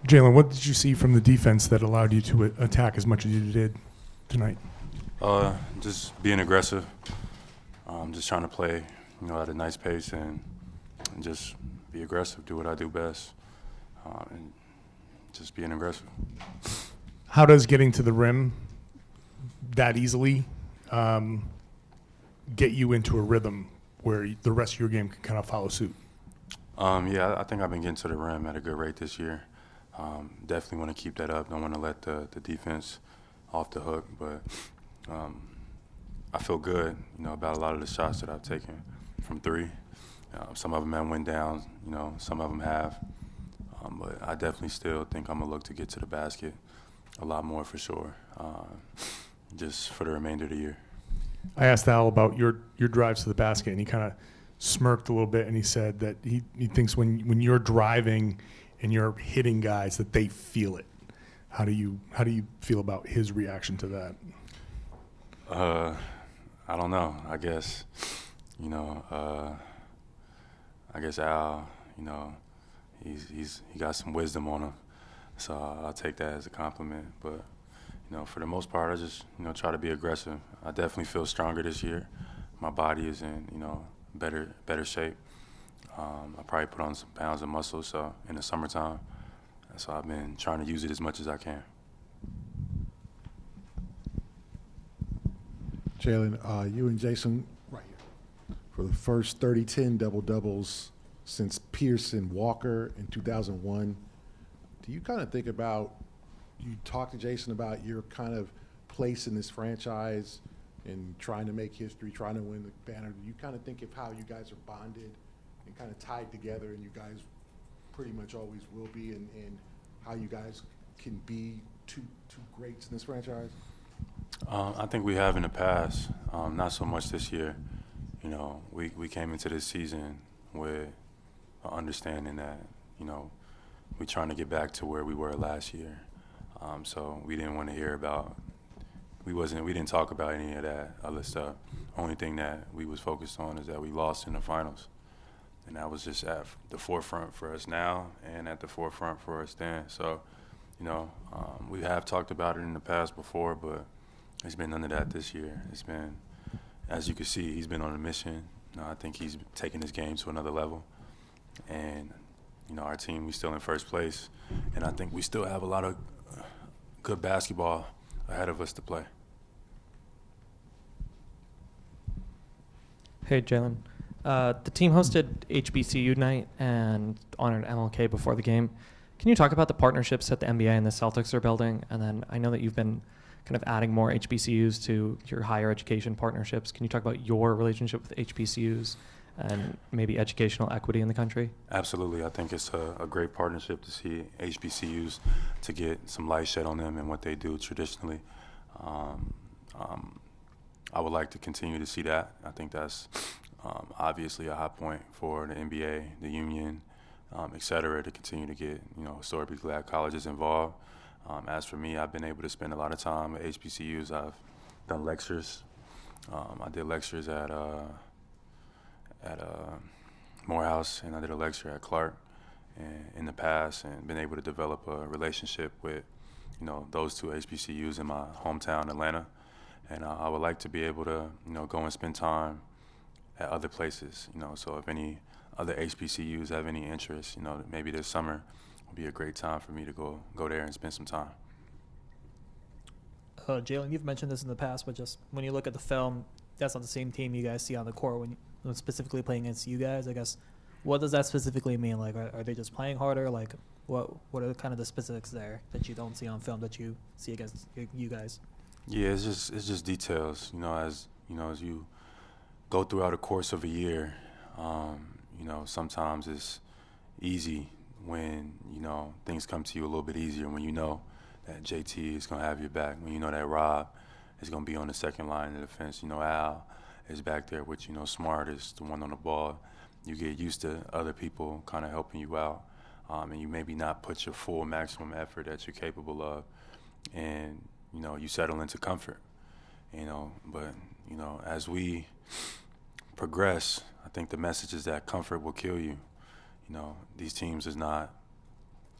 Jaylen, what did you see from the defense that allowed you to attack as much as you did tonight? Just being aggressive, just trying to play, at a nice pace and just be aggressive, do what I do best, and just being aggressive. How does getting to the rim that easily get you into a rhythm where the rest of your game can kind of follow suit? Yeah, I think I've been getting to the rim at a good rate this year. Definitely want to keep that up. Don't want to let the defense off the hook, but I feel good, about a lot of the shots that I've taken from three. Some of them have went down, some of them have. But I definitely still think I'm going to look to get to the basket a lot more for sure, just for the remainder of the year. I asked Al about your drives to the basket, and he kind of smirked a little bit, and he said that he thinks when you're driving and you're hitting guys that they feel it. How do you feel about his reaction to that? I don't know. I guess Al, he got some wisdom on him, so I'll take that as a compliment. But for the most part, I just try to be aggressive. I definitely feel stronger this year. My body is in better shape. I probably put on some pounds of muscle so in the summertime, so I've been trying to use it as much as I can. Jaylen, you and Jayson right here for the first 30-10 double-doubles since Pierce and Walker in 2001. Do you kind of think about, you talk to Jayson about your kind of place in this franchise and trying to make history, trying to win the banner? Do you kind of think of how you guys are bonded and kind of tied together, and you guys pretty much always will be, and how you guys can be two greats in this franchise? I think we have in the past, not so much this year. We came into this season with an understanding that, we're trying to get back to where we were last year. So we didn't want to hear about, we didn't talk about any of that other stuff. Only thing that we was focused on is that we lost in the finals. And that was just at the forefront for us now and at the forefront for us then. So, we have talked about it in the past before, but it's been none of that this year. It's been, as you can see, he's been on a mission. I think he's taken his game to another level. And, our team, we still in first place. And I think we still have a lot of good basketball ahead of us to play. Hey, Jaylen. The team hosted HBCU night and honored MLK before the game. Can you talk about the partnerships that the NBA and the Celtics are building? And then I know that you've been kind of adding more HBCUs to your higher education partnerships. Can you talk about your relationship with HBCUs and maybe educational equity in the country? Absolutely. I think it's a great partnership to see HBCUs to get some light shed on them and what they do traditionally. I would like to continue to see that. I think that's obviously a high point for the NBA, the union, et cetera, to continue to get, historically black colleges involved. As for me, I've been able to spend a lot of time at HBCUs. I've done lectures. I did lectures at Morehouse, and I did a lecture at Clark in the past, and been able to develop a relationship with, those two HBCUs in my hometown, Atlanta. And I would like to be able to, go and spend time at other places, so if any other HBCUs have any interest, maybe this summer would be a great time for me to go there and spend some time. Jaylen, you've mentioned this in the past, but just when you look at the film, that's not the same team you guys see on the court when specifically playing against you guys. I guess, what does that specifically mean? Like, are they just playing harder? Like, what are kind of the specifics there that you don't see on film that you see against you guys? Yeah, it's just details. As you go throughout the course of a year, sometimes it's easy when, things come to you a little bit easier, when that JT is going to have your back, when that Rob is going to be on the second line of defense. Al is back there with, Smart is the one on the ball. You get used to other people kind of helping you out, and you maybe not put your full maximum effort that you're capable of, and, you settle into comfort, but, as we progress, I think the message is that comfort will kill you. These teams is not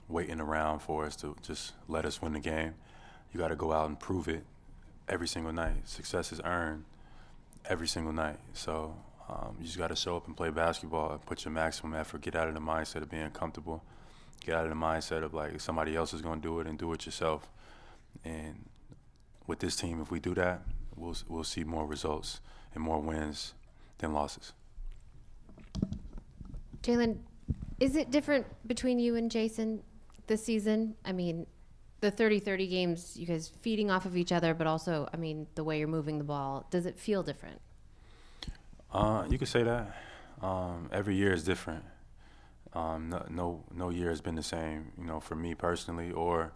waiting around for us to just let us win the game. You got to go out and prove it every single night. Success is earned every single night. So you just got to show up and play basketball and put your maximum effort, get out of the mindset of being comfortable, get out of the mindset of like somebody else is going to do it and do it yourself. And with this team, if we do that, we'll see more results and more wins than losses. Jaylen, is it different between you and Jayson this season? I mean, the 30-30 games, you guys feeding off of each other, but also, I mean, the way you're moving the ball, does it feel different? You could say that. Every year is different. No year has been the same, you know, for me personally or,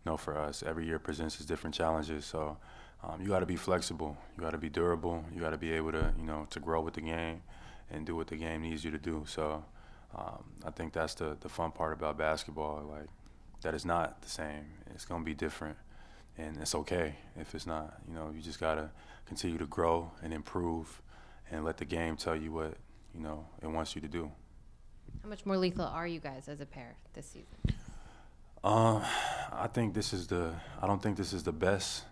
you know, for us. Every year presents its different challenges. So you got to be flexible. You got to be durable. You got to be able to, you know, to grow with the game and do what the game needs you to do. So I think that's the fun part about basketball. Like, that is not the same. It's going to be different. And it's okay if it's not. You know, you just got to continue to grow and improve and let the game tell you what, you know, it wants you to do. How much more lethal are you guys as a pair this season? I think this is I don't think this is the best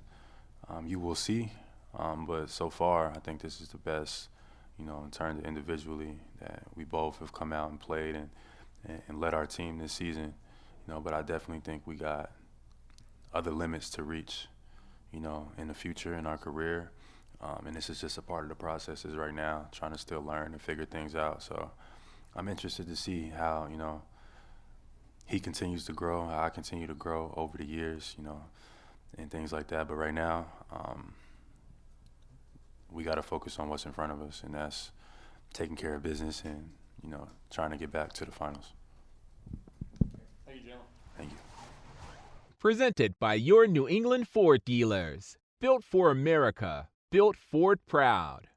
you will see, but so far I think this is the best, you know, in terms of individually that we both have come out and played and led our team this season, you know, but I definitely think we got other limits to reach, you know, in the future in our career, and this is just a part of the processes right now, trying to still learn and figure things out. So I'm interested to see how, you know, he continues to grow, how I continue to grow over the years, you know, and things like that. But right now, we got to focus on what's in front of us, and that's taking care of business and, you know, trying to get back to the finals. Thank you, Jaylen. Thank you. Presented by your New England Ford dealers. Built for America. Built Ford proud.